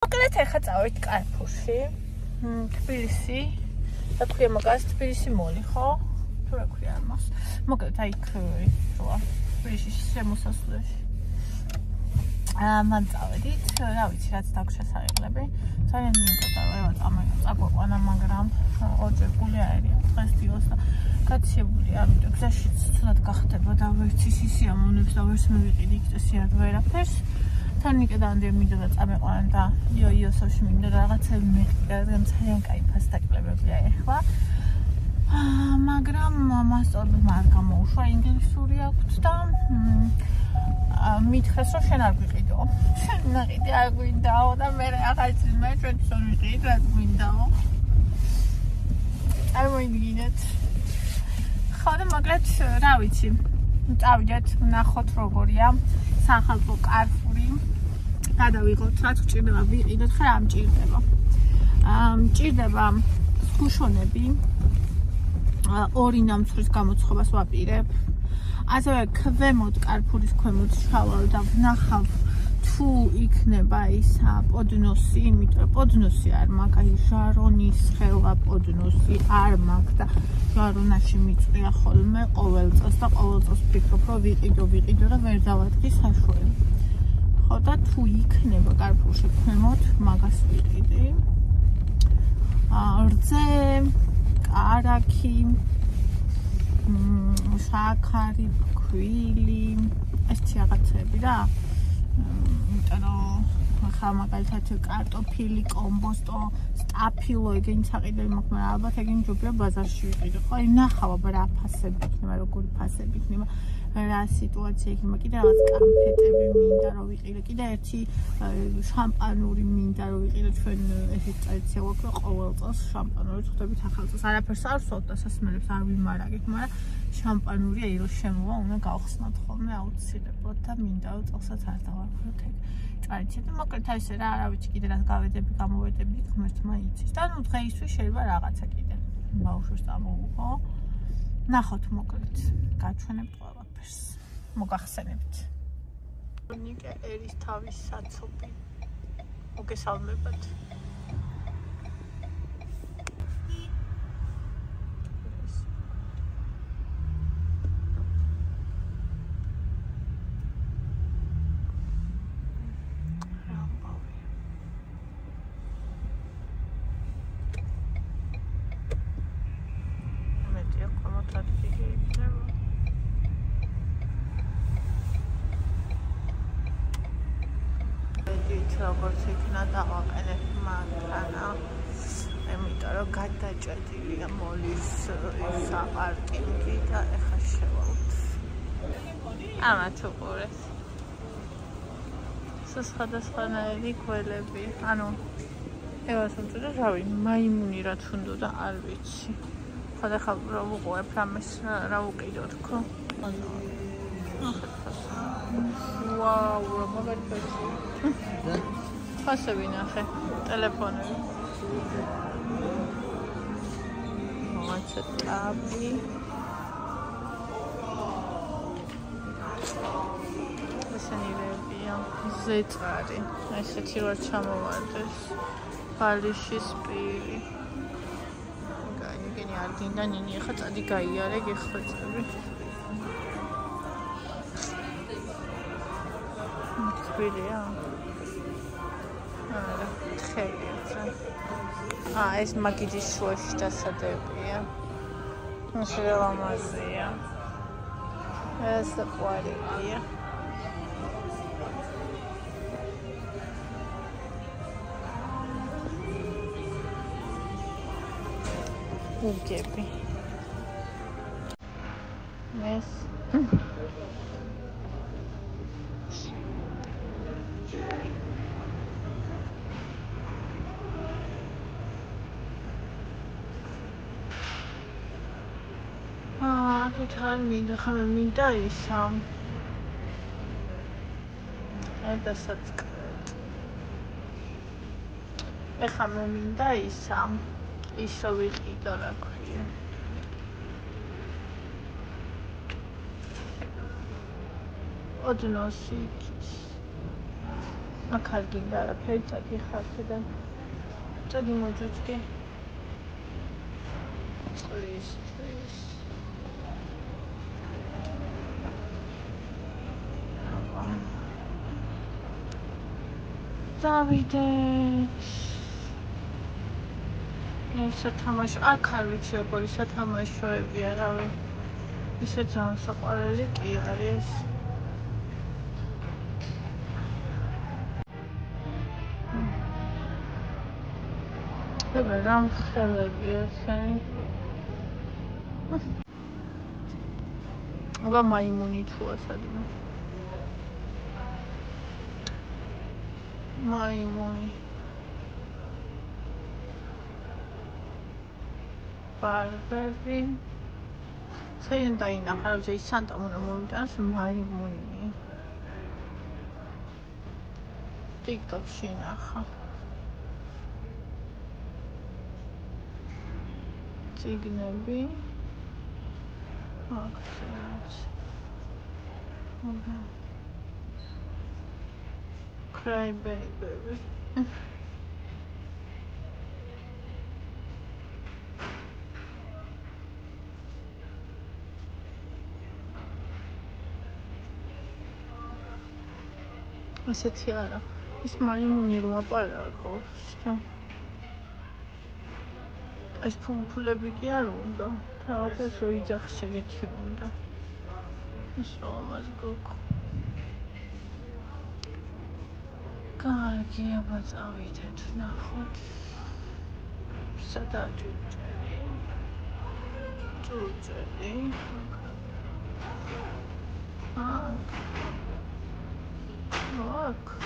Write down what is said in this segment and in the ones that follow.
მოკლედ ახლა წავით კარფურში. თბილისი. რა ქვია მაგას თბილისი მოლი, ხო? თუ რა ქვია ამას. მოკლედ აი იქ როა თბილისში შემოსასვლელში. მან წავედით, რა ვიცი, რაც დაგვშა საერთლები. ძალიან მინდოდა რომ წაგვეყვანა, მაგრამ ორჯერ გული აერია დღეს დილოს და გაცილებული არ ვიტყვი, გზაშიც ცუდად გახდება და ვერც ის სიამოვნებს და ვერც მივიყიდი იქ და სიარდ ვერაფერს. თან მიკედანდი მინდოდა წამეყვანა და იოსოში მინდოდა რაღაცები მიყიდა, რადგან ძალიან კაი ფასტაკლებია ეხლა. მაგრამ მასწავლებელმა არ გამოუშვა ინგლისური აქვს და მითხრეს რომ შენ არ გვიყიდო. შენ ნაყიდი არ გვინდაო და მე ახალწლის მე ჩვენთვის რომ ვიყიდ რა გვინდაო. არ მოიგინეთ. ხო და მაგრამ რა ვიცი. წავიდეთ, ნახოთ როგორია სახალხო კარფური. გადავიღოთ, რაც გჭირდება ვიყიდოთ, ხა ამ ჭირდება. მჭირდება სგუშონები. ორი ნამცხვრის გამოცხობას ვაპირებ. ასევე ქვემოთ კარფურის ქვემოთ შავალ და ვნახავ თუ იქნება ის პოდნოსი, იმიტომ რომ პოდნოსი არ მაქვს, აი ჟარონის ხელა პოდნოსი არ მაქვს და ჟარონაში მიწვია ხოლმე ყოველ წელს და ყოველ წელს ვფიქრობ რომ ვიყიდო და ვერ დავადგი საშუალება. ხო და თუ იქნება კარფურში ქვემოთ მაგას ვიყიდი. რძე, კარაქი, შაქარი, ქვილი, ესეთი რაღაცები რა. იმიტომ რომ ხა მაგალითად კარტოფილი, კომბოსტო, სტაფილო, ეგენი საყიდელი მაქვს, მაგრამ ალბათ ეგენი ჯობია ბაზარში ვიყიდო. ხო, აი ნახავ აბა რა ფასები იქნება, როგორი ფასები იქნება, რა სიტუაცია იქნება. კიდე რაღაც კამფეტები მინდა რომ ვიყიდო, კიდე ერთი შამპანური მინდა რომ ვიყიდო. ჩვენ ესეთ ტრადიცია გვაქვს რომ ყოველ წელს შამპანური ვხვდებით ახალ წელს. არაფერს არ ვსვათ და სასმელებს არ ვიმარაგებ, მაგრამ შამპანური აი რომ შემოვა, უნდა გავხსნათ ხოლმე აუცილებლად და მინდა რომ წელსაც არ დავარქვათ ეგ ტრადიცია. და მოკლედ აი ესე რა, რა ვიცი, კიდე რაც გავედები, გამოვედები, ღმერთმა იცის. და ნუ დღეისთვის შეიძლება რაღაცა კიდე ბავშვებს წამოვუყო. ნახოთ მოკლედ, გაჩვენებთ ყველაფერს. მოგახსენებთ. ნიკე ერის თავის საცობი. მოგესალმებათ. როგორც იქნა დავაყენებ მანქანა. იმიტომ რომ გადაჭედილია მოლის საპარკინგი და ეხა შევალთ. ამათ უყურეს. სხვადასხვანაირი გველები. ანუ ევას უწოდა რავი, მაიმუნი რაც უნდოდა არ ვიცი. ხოდა ხა რა ვუყურებ რამეს რა ვუყიდოთ ხო? ვაუ, რა მაგარი ფასი. ფასები ნახე, ტელეფონები. WhatsApp-ი. ესენივებია, ზეწარი. ესეთი რა ჩამოვარდეს. ბალიშის პირი. განი არ დინდა ნინი, ახლა წადი გაიარე გეხვეწები. Brilliant. ეს მაგიდის შუაში დასადებია. შერავამაზია. ეს ყვარია. უგები. ეს თან მინდა ისა დასაწყ ეხლა მე მინდა ისა ისო ვიყიდო რა ქვია ოდნოსი აქ არ გინდა არაფერი, წადი ხარციდან. წადი მოძუჭკი. წრის. დავიდე. სათამაშო, აქ არ ვიცი როგორი სათამაშოებია, რავი. ისე ძალიან საყვარელი კი არის. რამ ხელები ესენი? აბა მაიმუნი თუა სადმე. მაიმუნი. ბარბერი. საიდან დაინახა, რომ ის სანტამ უნდა მომიტანოს მაიმუნი. TikTok-ში ნახა. ციგნები. აქცენტ. Cry baby. ასეთი არა. ის მაიმუნი რომ აპარაკობს. ეს ფუნფულები კი არ უნდა. თავად რო იძახს ეგეთი უნდა. ის რომ ამას გოგო. კარგი, აბა წავიდეთ, ნახოთ. სადა ჭუჭელი. ჭუჭელი. აქ.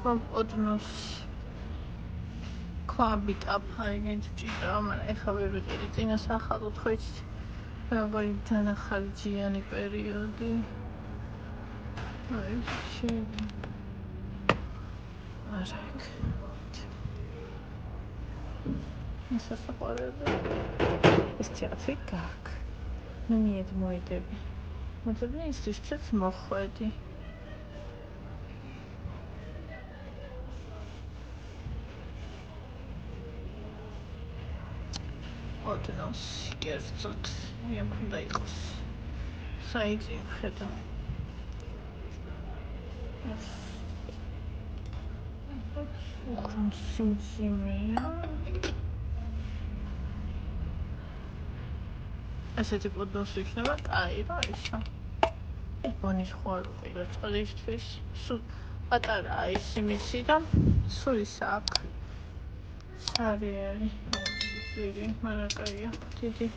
პოდნოს. ქვაბი ტაფა ეგეთ ჭირა, მაგრამ ეხლა ვერ ვიყიდი წინა სახალოთ ხო იცი. როგორი თანახარჯიანი პერიოდი. აი შენ. არაკ. ისე საყვარელი. ეს თეატრი გაკ. მე მიედ მოედები. მოძებნი ისიც მოხვედი. ოდნოს კერძოდ იქ უნდა იყოს. საიტი ხედა. სიმსიმეა. ასეთი პოდნოს იქნება, კაი რა ისო. ბონის ხوارია წალისთვის. სულ პატარაა ის იმისი და სულ ის აქვს. სარიელი. დიდი, მაგრამ კაია, დიდი.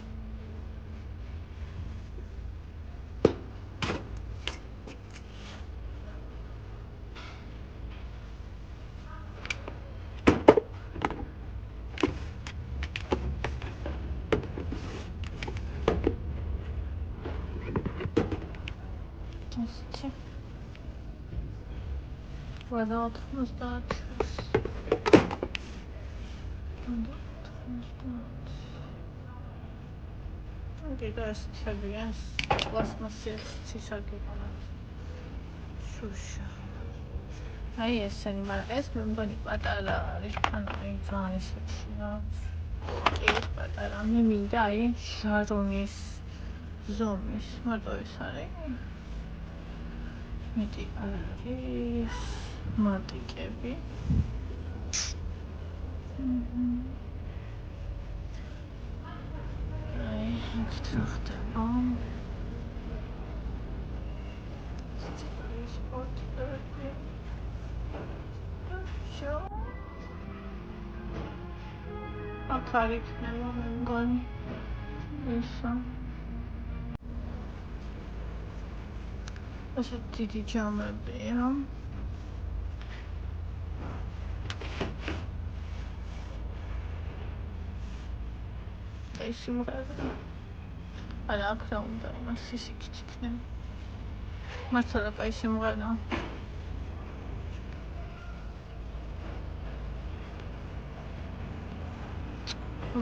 Without mustache. Okay, that's heavy. Last massive ცისარგებლა. შუშა. აი ესენი, მაგრამ ეს მე მგონი პატარა არის, ანუ აი ძალიან ისეთი. კი, პატარა. მე მინდა აი ჟარონის ზომის, მარტო ეს არის. მეტი არის მატიკები. აი, აქ რა ხდება? სპორტები. შო. აქ არ იქნება მე მგონი. ისო. ეს დიდი ჯამებია. ეს სიმღერა. არა, აქ რა უნდა იმას ისიქით იქნება. მართლა კაი სიმღერა.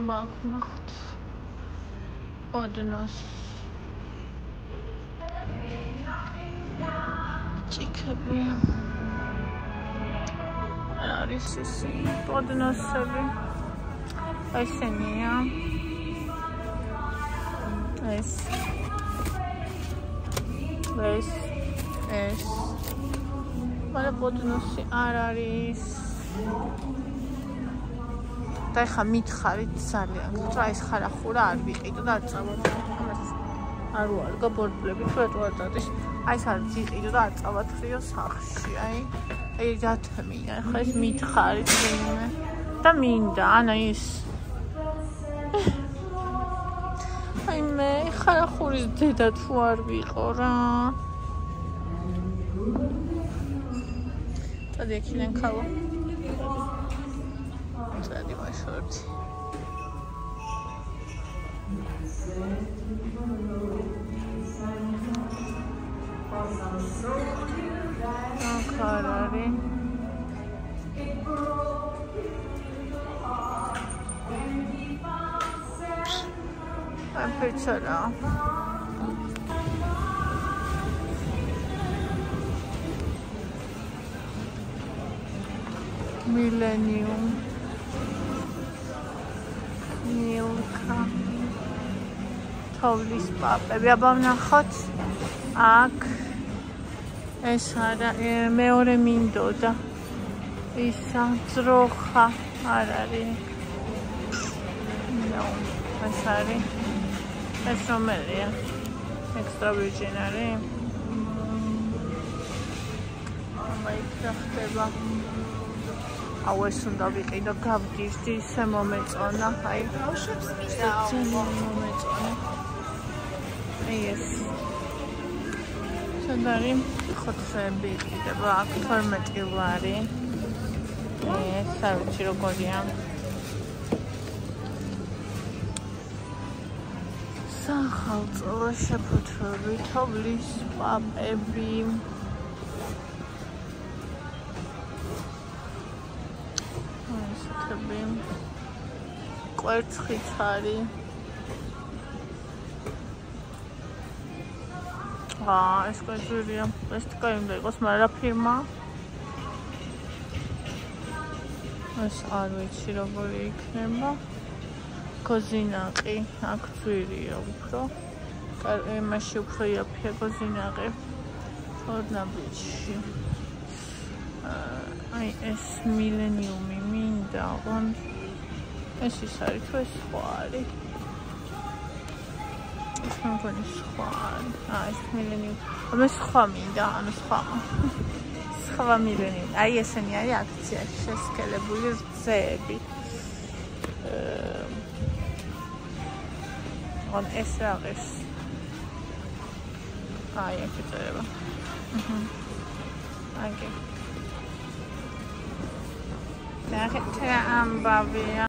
მაგნახთ. ოდნოს. ჭიქები. არის ის პოდნოსები. ესენია. ეს. მაგრამ პოდნოსი არ არის. და ხა მითხარით ძალიან. რა ეს ხარახურა არ ვიყიდო და არ წავად. არ ვარგა ბორბლები თუ რატო დადის. აი ეს არ ვიყიდო და არ წავათრიო სახში. აი რათმინა. ხა ეს მითხარით ვინმე. და მინდა, ანა ის. აი მე ხარახურის დედა თუ არ ვიყო რა. წადი აქედან ქალა. წადი მაშორტი. ახარარი. Picture Millennium Milka Taulis papa აბა ვნახოთ აქ ეს არა მეორე მინდოდა ისა ძროხა არ არის ნო ეს არის ეს რომელია extra virgin არის მაიქ ხდება აუ ეს უნდა ვიყიდო გავდივდი ისე მომეწონა აი ბავშვებს მიდაო მომეწონა აი ეს სადარი ხოთები იყიდება აქ 12 ლარი ეს არ ვიცი როგორია სახალწლო შეფუთვები თოვლის პაპები კვერცხიც არის ეს კაჟურია ეს თქვენ უნდა იყოს მაგრამ რა ფირმა ეს არ ვიცი როგორი იქნება კოზინაყი აქ ძვირია უფრო იმაში უფრო იაფია კოზინაყი თორნაბიჯში აი ეს მილენიუმი მინდა on ეს ის არის თუ ეს სხვა არის ეს მგონი სხვა ეს მილენიუმი ეს სხვა მინდა ანუ სხვა მილენიუმი აი ესენი არის აქციაში შესქელებული რძეები on ეს რაღაც აი აქ წერება აგი და ამბავია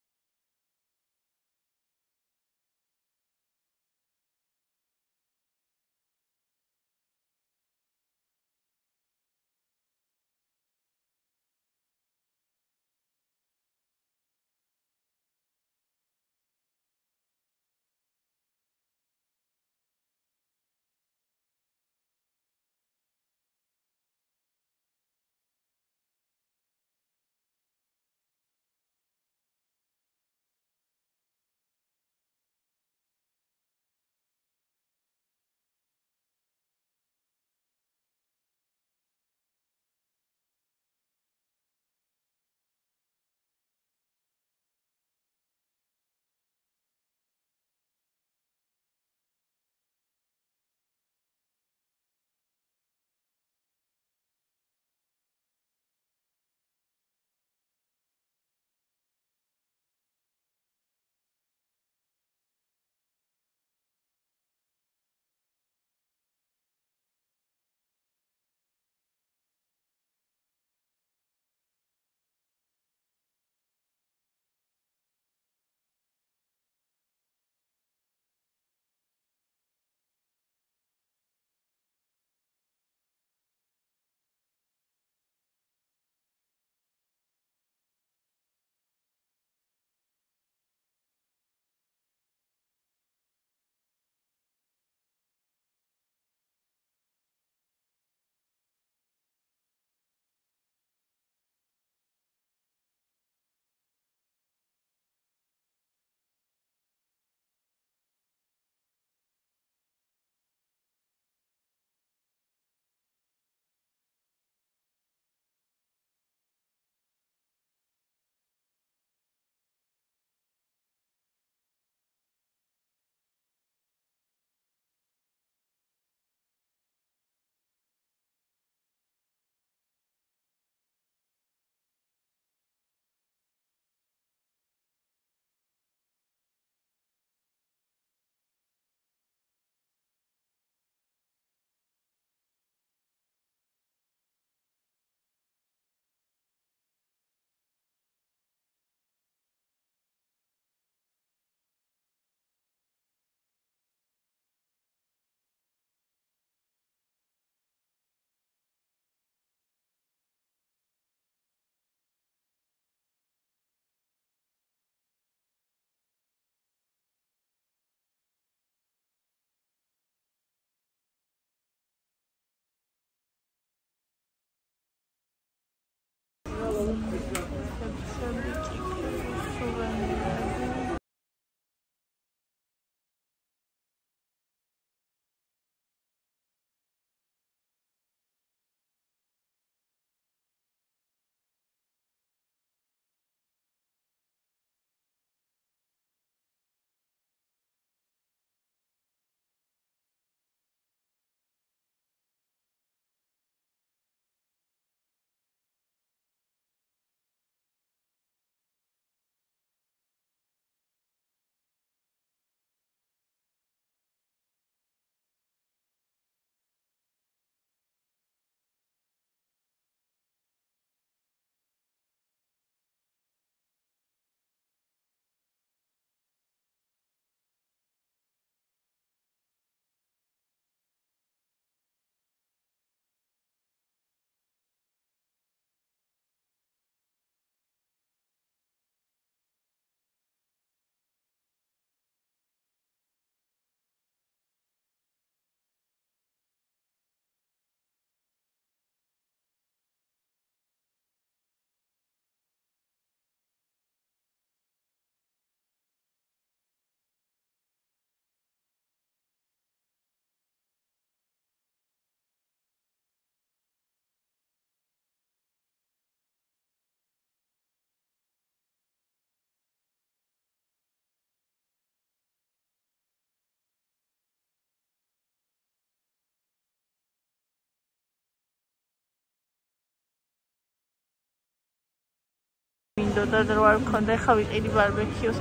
მინდოდა და რო არ მქონდა, ეხლა ვიყიდი ბარბეკიუს.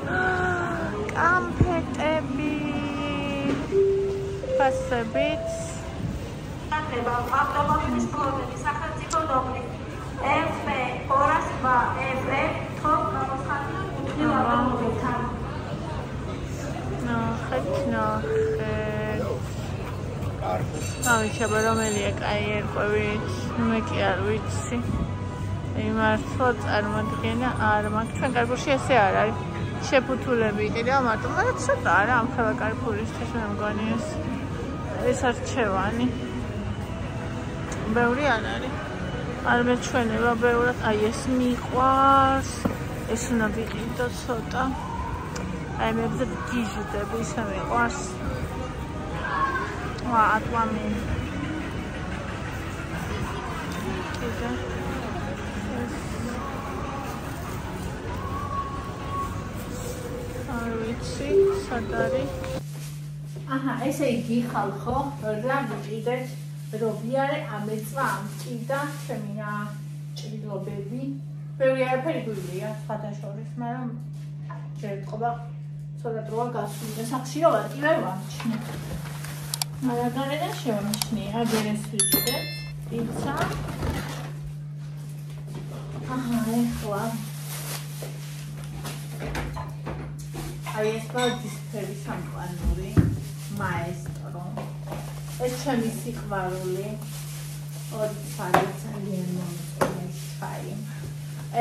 კამფეტები. ფასებით. ავტომობილის ფლოტების სახელმწიფო დოქტრინით FP200FE თომ გამოცხადდა კუთვნილ ავტომობილთან. ნახეთ. ავიჩაბა რომელია კაი ერკვევით, მე კი არ ვიცი. მართლა წარმოდგენა არ მაქვს. ჩვენ კარგოში ესე არ არის. შეფუთულები იყიდა მარტო, მაგრამ ცოტა არა ამ ქალაქ კარფურისთვის მე მგონი ეს არჩევანი. ბევრი არ არის. არ მეჩვენება ბევრად. აი ეს მიყვარს. ეს უნდა ვიყიდო ცოტა. აი მე ვზედ გიჟდები, ისე მიყვარს. ვა ატლამი. კიდე. არ ვიცი, სად არის? აჰა, ესე იგი ხალხო, რა ვიყიდეთ? რობიარე ამეწვა ამჭირდა ჩემი რა ჭრილობები. ბევრი არაფერი გვიძლია სხვადასხვა, მაგრამ შეერწყობა ცოტა დროა გასული. სახშირო ვარ ვამჩნი. მაგარიდან შევამჩნი. აგერ ეს ვიყიდეთ. პიცა. აჰა, ეხლა. აი ეს ბალდისფერი სამყანური მაესტრო. ეს ჩემი სიყვარული. ორი ცალი ძალიან მომწონს ჩაი.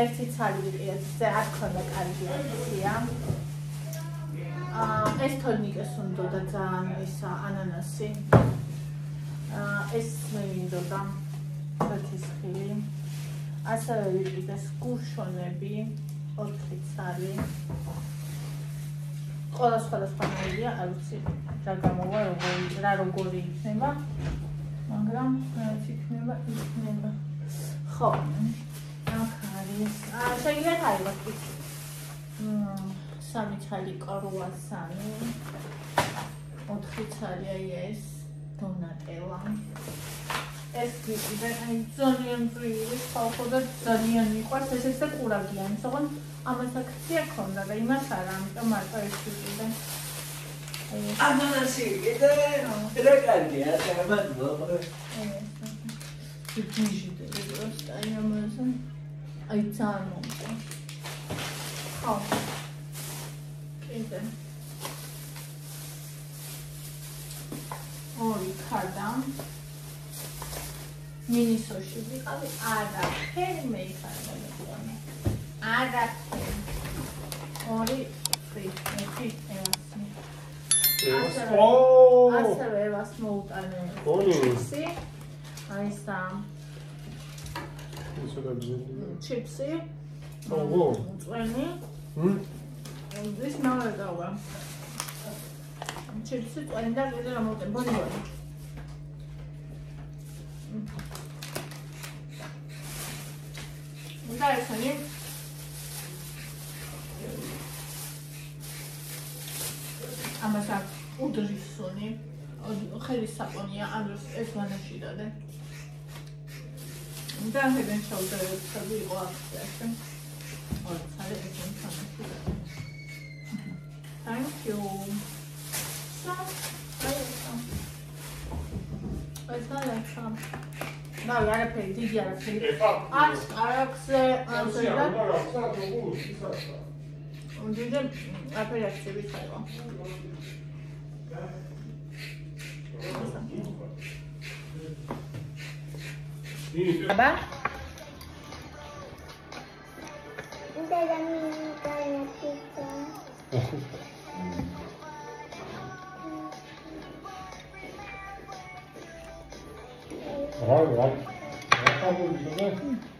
ერთი ცალი ვიყიდეთ, ზე არ ქონდა კარგი აქცია. ეს თორნიკეს უნდოდა ძალიან ისა ანანასი. ეს მე მინდოდა ფეთისხილი. ასევე ვიყიდეთ გუშონები, 4 ცალი. ყველა სხვადასხვანაირია, არ ვიცი რა გამოვა, როგორი იქნება, მაგრამ რაც იქნება, იქნება. ხო, აქ არის. შეგიძლიათ აიღოთ ის 3 ცალი კრუასანი, 4 ცალი აი ეს დონატელა. ეს ვიყიდე, აი ძალიან ძვირი ხალხო და ძალიან მიყვარს, ეს და ყურაგიანი, თქო ამას აქცია ქონდა და იმას არა, ამიტომ მარტო ეს ვიყიდე. ანანასი ვიყიდე, რა კარგია, მადლობა. ვიჯიდე, პროსტა იმასა. აი ძალიან მომწონს. ხო. კიდე. ორი ქადა. მინისოში ვიყავი, არაფერი მე იქნება მეკონა. არაფერი. ორი ფრიტი ევასი. ასევე ევას მოუტანე ჩიპსი. აი ესა. ჩიპსი. ოგო. წვენი. ეს მოვეგავა. ჩიპსი წვენი და კიდე რა მოვუტან ბონიბონი. და ესენი ამასა უდრისონი ხელის საყონია ამას ეს მანაში დადე და հետენ შევდრები იყო აქციაში ორი ცალი ესენი მანაში დადე Thank you so ეს ალექსა და არაფერი დიდი არაფერი არც არაქსე ასე და უდიდე არაფერი აქცები ხაივა აბა Right.